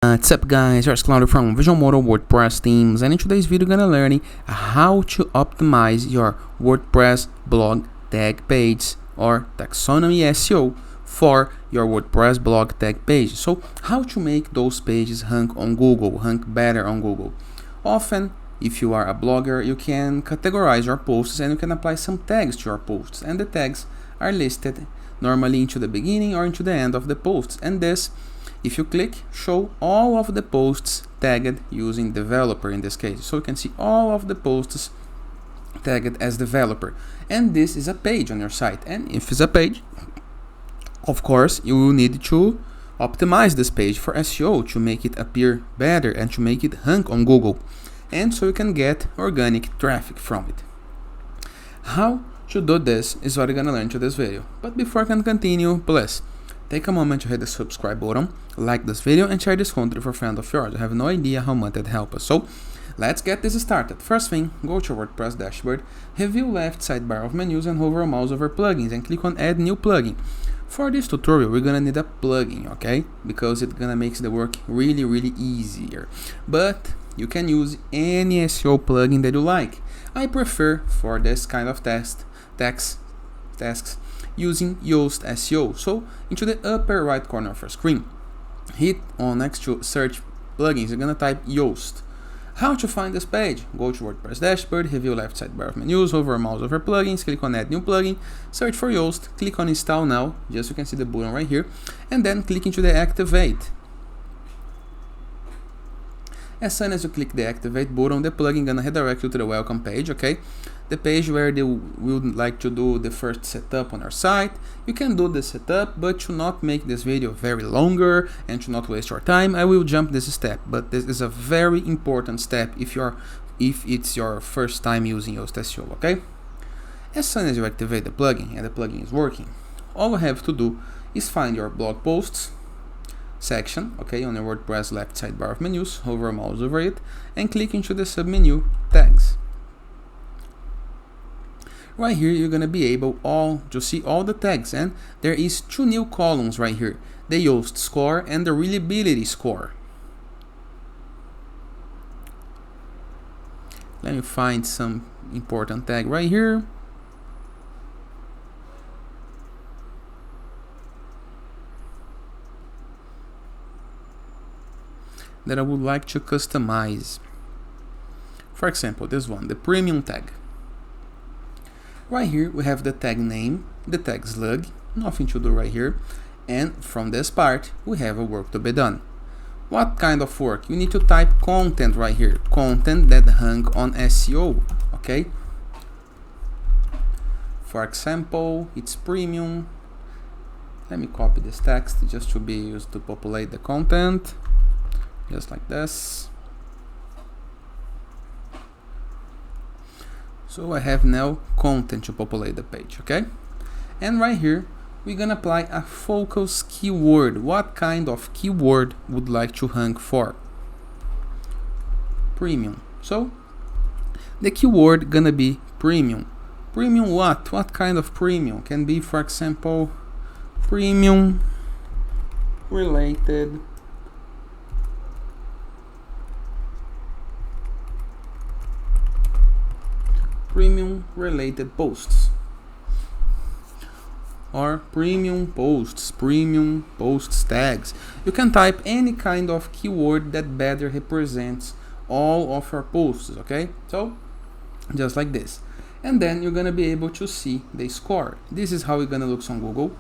What's up guys, here's Claudio from Visual Model WordPress Themes, and in today's video we're gonna learn how to optimize your WordPress blog tag page or taxonomy SEO for your WordPress blog tag page. So how to make those pages rank on Google, rank better on Google. Often, if you are a blogger, you can categorize your posts and you can apply some tags to your posts, and the tags are listed normally into the beginning or into the end of the posts, and this, if you click, show all of the posts tagged using developer in this case. So you can see all of the posts tagged as developer. And this is a page on your site. And if it's a page, of course, you will need to optimize this page for SEO to make it appear better and to make it rank on Google. And so you can get organic traffic from it. How to do this is what you're gonna learn to this video. But before I can continue, please take a moment to hit the subscribe button, like this video, and share this content for friends of yours. I have no idea how much it helps us. So let's get this started. First thing, go to WordPress dashboard, review left sidebar of menus, and hover a mouse over plugins and click on add new plugin. For this tutorial, we're gonna need a plugin, okay? Because it's gonna make the work really easier. But you can use any SEO plugin that you like. I prefer for this kind of tasks using Yoast SEO. So into the upper right corner of your screen, hit on next to search plugins, you're gonna type Yoast. How to find this page? Go to WordPress dashboard, review left sidebar of menus, hover mouse over plugins, click on add new plugin, search for Yoast, click on install now, just so you can see the button right here, and then click into the activate. As soon as you click the activate button, the plugin gonna redirect you to the welcome page, okay? The page where they would like to do the first setup on our site. You can do the setup, but to not make this video very longer and to not waste your time, I will jump this step. But this is a very important step if it's your first time using Yoast SEO, okay? As soon as you activate the plugin and the plugin is working, all you have to do is find your blog posts section, okay, on the WordPress left sidebar of menus, hover a mouse over it, and click into the submenu tags. Right here, you're gonna be able to see all the tags, and there is two new columns right here: the Yoast score and the reliability score. Let me find some important tag right here. That I would like to customize. For example, this one, the premium tag. Right here we have the tag name, the tag slug, nothing to do right here, and from this part we have a work to be done. What kind of work? You need to type content right here, content that rank on SEO, okay? For example, it's premium. Let me copy this text just to be used to populate the content. Just like this. So I have now content to populate the page, okay? And right here, we're gonna apply a focus keyword. What kind of keyword would like to rank for? Premium. So the keyword gonna be premium. Premium what? What kind of premium? Can be, for example, premium related posts, or premium posts tags. You can type any kind of keyword that better represents all of your posts, okay? So just like this, and then you're gonna be able to see the score. This is how it's gonna look on Google.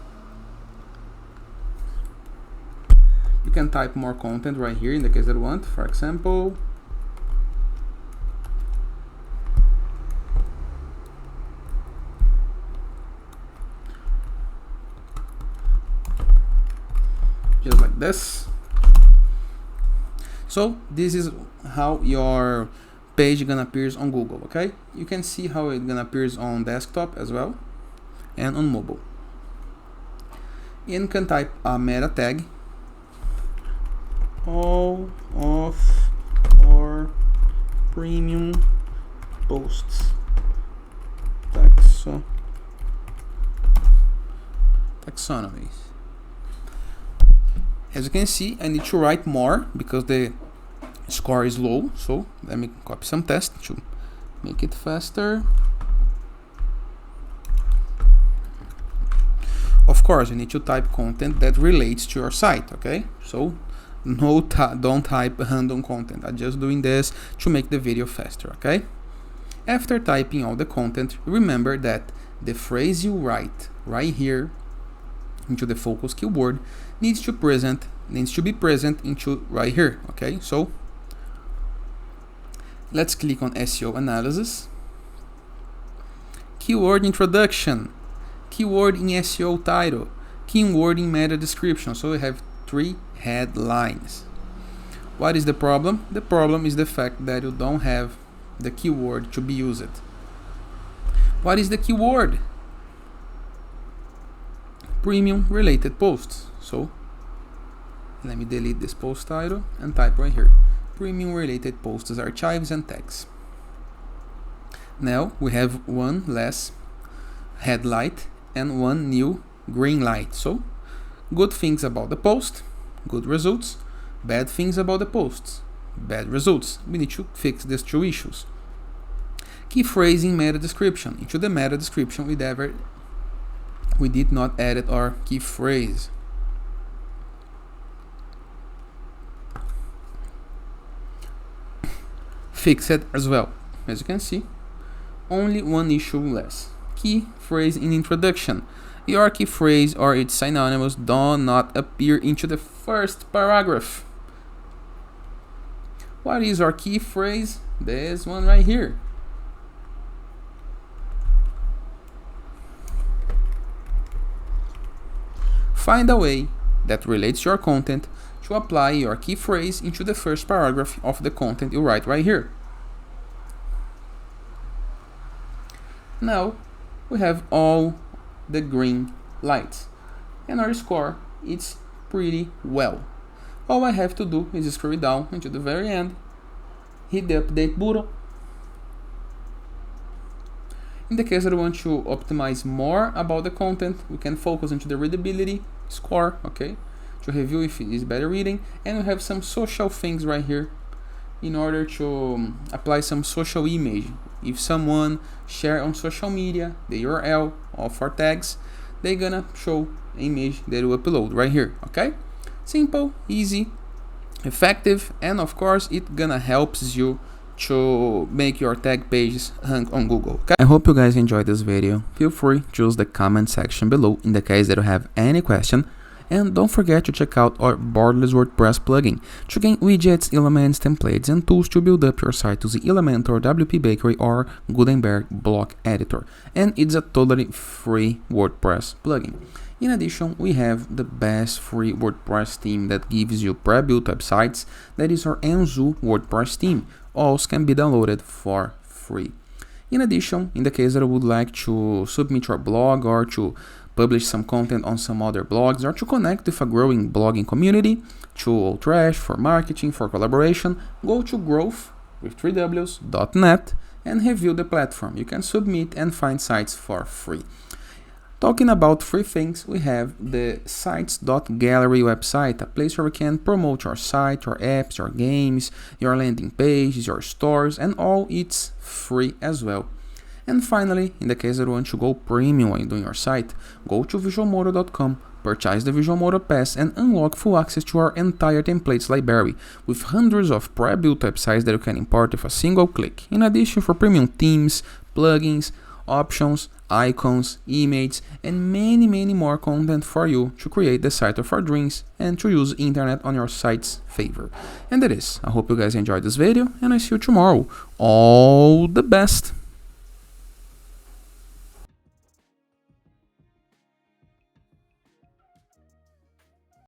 You can type more content right here in the case that you want. For example, just like this. So this is how your page gonna appears on Google, okay? You can see how it's gonna appears on desktop as well and on mobile. And you can type a meta tag, all of our premium posts taxonomies. As you can see, I need to write more because the score is low. So let me copy some text to make it faster. Of course, you need to type content that relates to your site, okay? So don't type random content. I'm just doing this to make the video faster, okay? After typing all the content, remember that the phrase you write right here into the focus keyword needs to be present into right here, okay? So let's click on SEO analysis, keyword introduction, keyword in SEO title, keyword in meta description. So we have 3 headlines. What is the problem? The problem is the fact that you don't have the keyword to be used. What is the keyword? Premium related posts. So let me delete this post title and type right here, premium related posts, archives and tags. Now we have one less headlight and one new green light. So good things about the post, good results. Bad things about the posts, bad results. We need to fix these 2 issues. Key phrase in meta description. Into the meta description we did not edit our key phrase. Fix it as well. As you can see, only one issue less. Key phrase in introduction. Your key phrase or its synonymous do not appear into the first paragraph. What is our key phrase? This one right here. Find a way that relates to your content to apply your key phrase into the first paragraph of the content you write right here. Now we have all the green lights and our score is pretty well. All I have to do is scroll down into the very end, hit the update button. In the case that we want to optimize more about the content, we can focus into the readability score, okay, to review if it is better reading, and we have some social things right here in order to apply some social image. If someone share on social media the URL of our tags, they're gonna show an image that we upload right here, okay? Simple, easy, effective, and of course it gonna helps you to make your tag pages rank on Google, okay? I hope you guys enjoyed this video. Feel free to use the comment section below in the case that you have any question. And don't forget to check out our Borderless WordPress plugin to gain widgets, elements, templates, and tools to build up your site using Elementor, WP Bakery, or Gutenberg block editor. And it's a totally free WordPress plugin. In addition, we have the best free WordPress theme that gives you pre-built websites. That is our Enzo WordPress theme. Also can be downloaded for free. In addition, in the case that you would like to submit your blog or to publish some content on some other blogs or to connect with a growing blogging community, to Trash, for marketing, for collaboration, go to growth.net and review the platform. You can submit and find sites for free. Talking about free things, we have the sites.gallery website, a place where we can promote your site, your apps, your games, your landing pages, your stores, and all it's free as well. And finally, in the case that you want to go premium when doing your site, go to visualmodo.com, purchase the Visual Modo Pass, and unlock full access to our entire templates library with hundreds of pre-built websites that you can import with a single click. In addition, for premium themes, plugins, options, icons, images, and many more content for you to create the site of our dreams and to use internet on your site's favor. And that is, I hope you guys enjoyed this video, and I see you tomorrow. All the best!